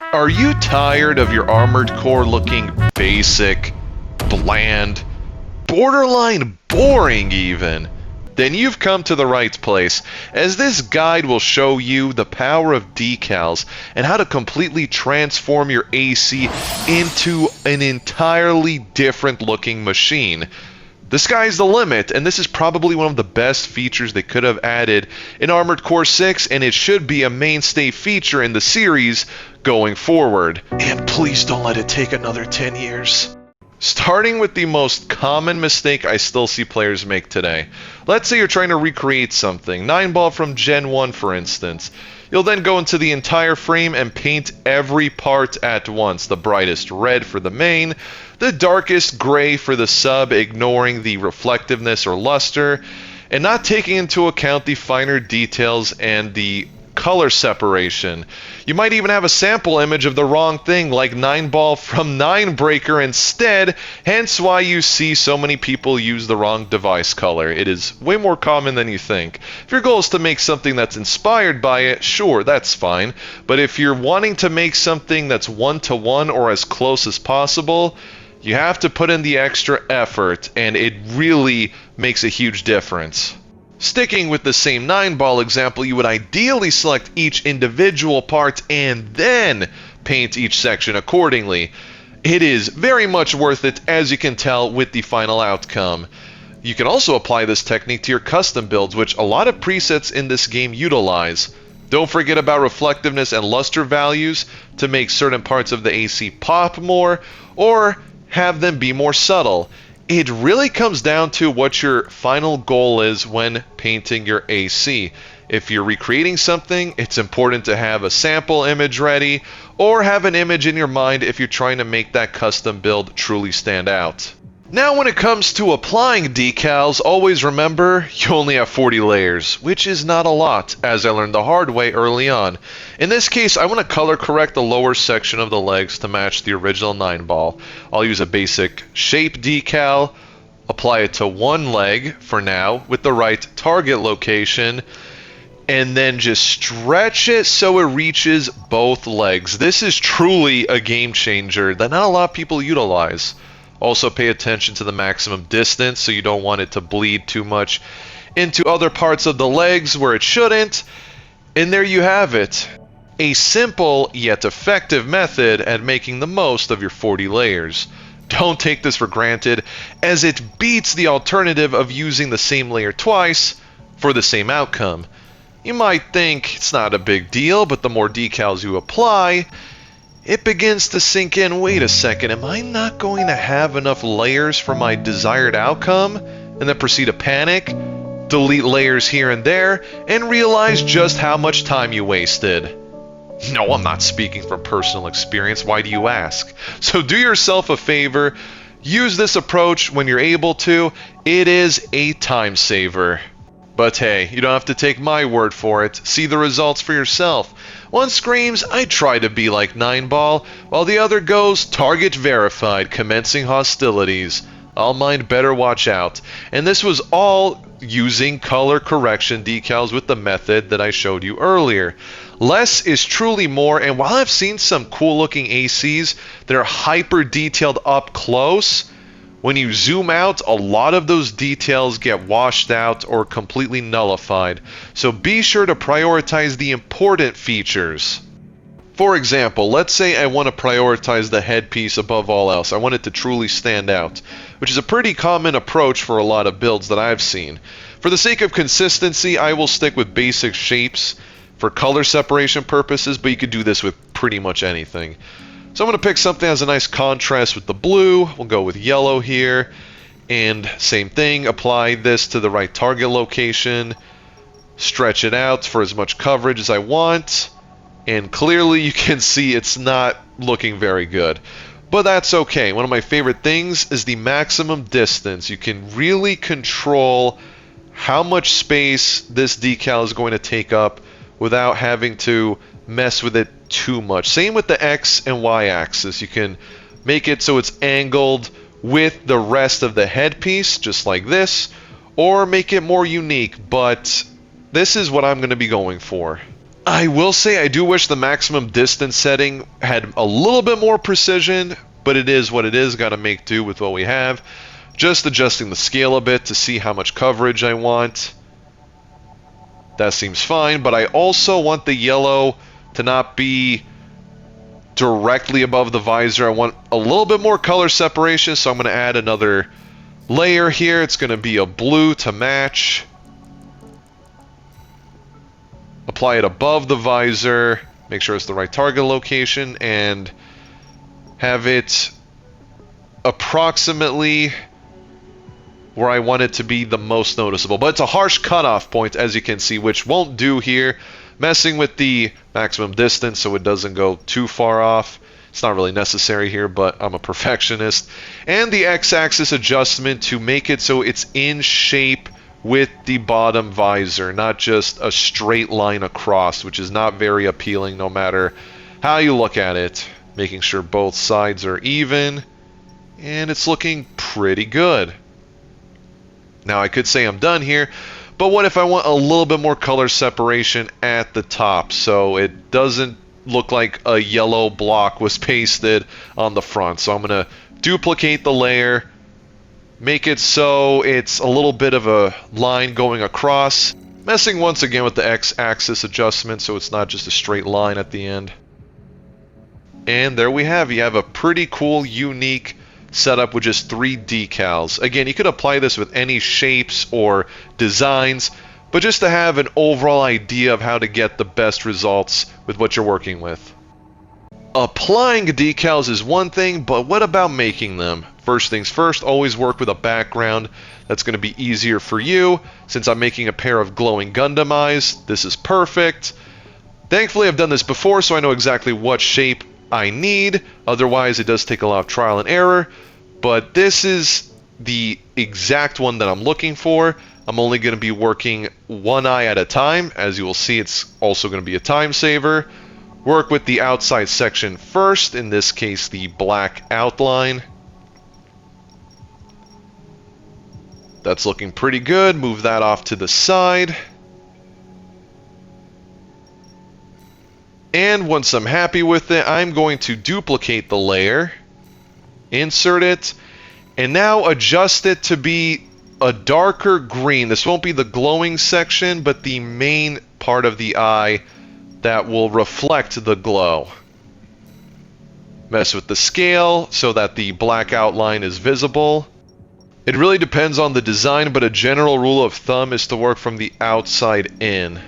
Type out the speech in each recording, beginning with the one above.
Are you tired of your armored core looking basic, bland, borderline boring even? Then you've come to the right place, as this guide will show you the power of decals and how to completely transform your AC into an entirely different looking machine. The sky's the limit, and this is probably one of the best features they could have added in Armored Core 6, and it should be a mainstay feature in the series going forward. And please don't let it take another 10 years. Starting with the most common mistake I still see players make today. Let's say you're trying to recreate something, 9-ball from Gen 1 for instance. You'll then go into the entire frame and paint every part at once. The brightest red for the main, the darkest gray for the sub, ignoring the reflectiveness or luster, and not taking into account the finer details and the color separation. You might even have a sample image of the wrong thing, like 9-ball from 9-breaker instead, hence why you see so many people use the wrong device color. It is way more common than you think. If your goal is to make something that's inspired by it, sure, that's fine. But if you're wanting to make something that's one-to-one or as close as possible, you have to put in the extra effort, and it really makes a huge difference. Sticking with the same 9-ball example, you would ideally select each individual part and then paint each section accordingly. It is very much worth it, as you can tell with the final outcome. You can also apply this technique to your custom builds, which a lot of presets in this game utilize. Don't forget about reflectiveness and luster values to make certain parts of the AC pop more, or have them be more subtle. It really comes down to what your final goal is when painting your AC. If you're recreating something, it's important to have a sample image ready, or have an image in your mind if you're trying to make that custom build truly stand out. Now when it comes to applying decals, always remember you only have 40 layers, which is not a lot, as I learned the hard way early on. In this case, I want to color correct the lower section of the legs to match the original 9-ball. I'll use a basic shape decal, apply it to one leg for now with the right target location, and then just stretch it so it reaches both legs. This is truly a game changer that not a lot of people utilize. Also pay attention to the maximum distance so you don't want it to bleed too much into other parts of the legs where it shouldn't. And there you have it. A simple yet effective method at making the most of your 40 layers. Don't take this for granted, as it beats the alternative of using the same layer twice for the same outcome. You might think it's not a big deal, but the more decals you apply, it begins to sink in, wait a second, am I not going to have enough layers for my desired outcome? And then proceed to panic, delete layers here and there, and realize just how much time you wasted. No, I'm not speaking from personal experience, why do you ask? So do yourself a favor, use this approach when you're able to, it is a time saver. But hey, you don't have to take my word for it, see the results for yourself. One screams, I try to be like 9-ball, while the other goes, target verified, commencing hostilities. All mind better watch out. And this was all using color correction decals with the method that I showed you earlier. Less is truly more, and while I've seen some cool looking ACs that are hyper detailed up close, when you zoom out, a lot of those details get washed out or completely nullified. So be sure to prioritize the important features. For example, let's say I want to prioritize the headpiece above all else. I want it to truly stand out, which is a pretty common approach for a lot of builds that I've seen. For the sake of consistency, I will stick with basic shapes for color separation purposes, but you could do this with pretty much anything. So I'm going to pick something that has a nice contrast with the blue. We'll go with yellow here. And same thing, apply this to the right target location. Stretch it out for as much coverage as I want. And clearly you can see it's not looking very good. But that's okay. One of my favorite things is the maximum distance. You can really control how much space this decal is going to take up without having to mess with it too much. Same with the X and Y axis. You can make it so it's angled with the rest of the headpiece, just like this, or make it more unique, but this is what I'm going to be going for. I will say I do wish the maximum distance setting had a little bit more precision, but it is what it is. Got to make do with what we have. Just adjusting the scale a bit to see how much coverage I want. That seems fine, but I also want the yellow to not be directly above the visor. I want a little bit more color separation, so I'm going to add another layer here. It's going to be a blue to match. Apply it above the visor, make sure it's the right target location, and have it approximately where I want it to be the most noticeable. But it's a harsh cutoff point, as you can see, which won't do here. Messing with the maximum distance so it doesn't go too far off. It's not really necessary here, but I'm a perfectionist. And the x-axis adjustment to make it so it's in shape with the bottom visor, not just a straight line across, which is not very appealing no matter how you look at it. Making sure both sides are even, and it's looking pretty good. Now I could say I'm done here, but what if I want a little bit more color separation at the top so it doesn't look like a yellow block was pasted on the front? So I'm going to duplicate the layer, make it so it's a little bit of a line going across, messing once again with the x-axis adjustment so it's not just a straight line at the end. And there we have, you have a pretty cool, unique setup with just 3 decals. Again, you could apply this with any shapes or designs, but just to have an overall idea of how to get the best results with what you're working with. Applying decals is one thing, but what about making them? First things first, always work with a background that's going to be easier for you. Since I'm making a pair of glowing Gundam eyes, this is perfect. Thankfully, I've done this before, so I know exactly what shape I need. Otherwise, it does take a lot of trial and error, but this is the exact one that I'm looking for. I'm only going to be working one eye at a time. As you will see, it's also going to be a time saver. Work with the outside section first, in this case the black outline. That's looking pretty good. Move that off to the side. And once I'm happy with it, I'm going to duplicate the layer, insert it, and now adjust it to be a darker green. This won't be the glowing section, but the main part of the eye that will reflect the glow. Mess with the scale so that the black outline is visible. It really depends on the design, but a general rule of thumb is to work from the outside in.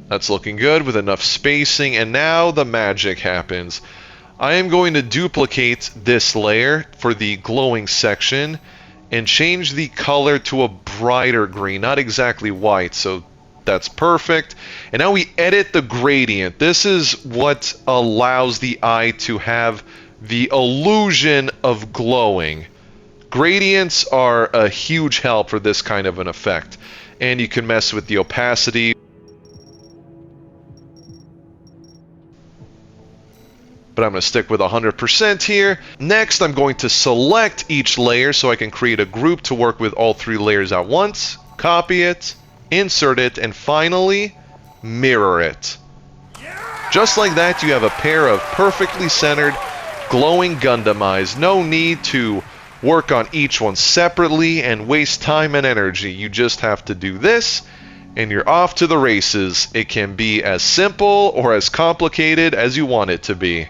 That's looking good with enough spacing, and now the magic happens. I am going to duplicate this layer for the glowing section and change the color to a brighter green, not exactly white, so that's perfect. And now we edit the gradient. This is what allows the eye to have the illusion of glowing. Gradients are a huge help for this kind of an effect. And you can mess with the opacity. But I'm going to stick with 100% here. Next, I'm going to select each layer so I can create a group to work with all 3 layers at once. Copy it, insert it, and finally, mirror it. Just like that, you have a pair of perfectly centered, glowing Gundam eyes. No need to work on each one separately and waste time and energy. You just have to do this, and you're off to the races. It can be as simple or as complicated as you want it to be.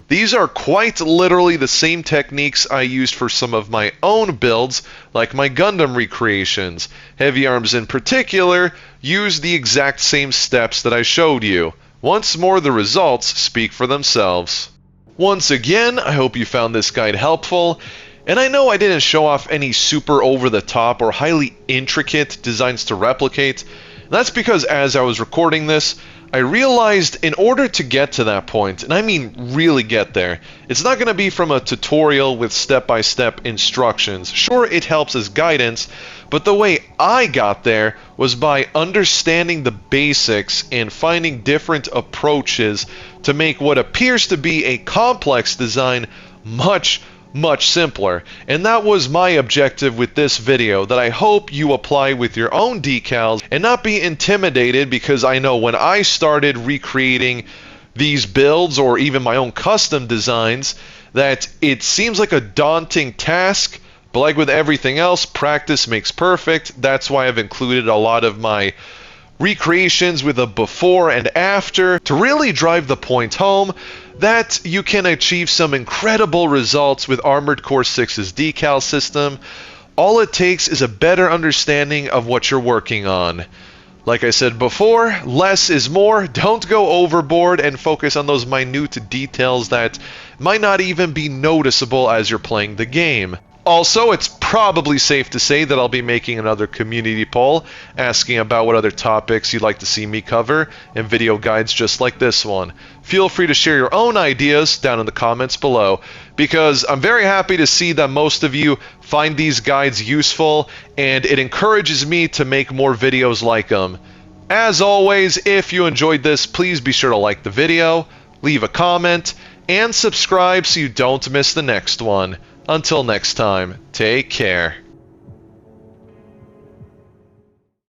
These are quite literally the same techniques I used for some of my own builds, like my Gundam recreations. Heavy Arms in particular use the exact same steps that I showed you. Once more, the results speak for themselves. Once again, I hope you found this guide helpful, and I know I didn't show off any super over-the-top or highly intricate designs to replicate. That's because as I was recording this, I realized in order to get to that point, and I mean really get there, it's not going to be from a tutorial with step-by-step instructions. Sure, it helps as guidance, but the way I got there was by understanding the basics and finding different approaches to make what appears to be a complex design much, much simpler. And that was my objective with this video, that I hope you apply with your own decals and not be intimidated, because I know when I started recreating these builds or even my own custom designs that it seems like a daunting task, but like with everything else, practice makes perfect. That's why I've included a lot of my recreations with a before and after to really drive the point home that you can achieve some incredible results with Armored Core 6's decal system. All it takes is a better understanding of what you're working on. Like I said before, less is more. Don't go overboard and focus on those minute details that might not even be noticeable as you're playing the game. Also, it's probably safe to say that I'll be making another community poll asking about what other topics you'd like to see me cover and video guides just like this one. Feel free to share your own ideas down in the comments below, because I'm very happy to see that most of you find these guides useful, and it encourages me to make more videos like them. As always, if you enjoyed this, please be sure to like the video, leave a comment, and subscribe so you don't miss the next one. Until next time, take care.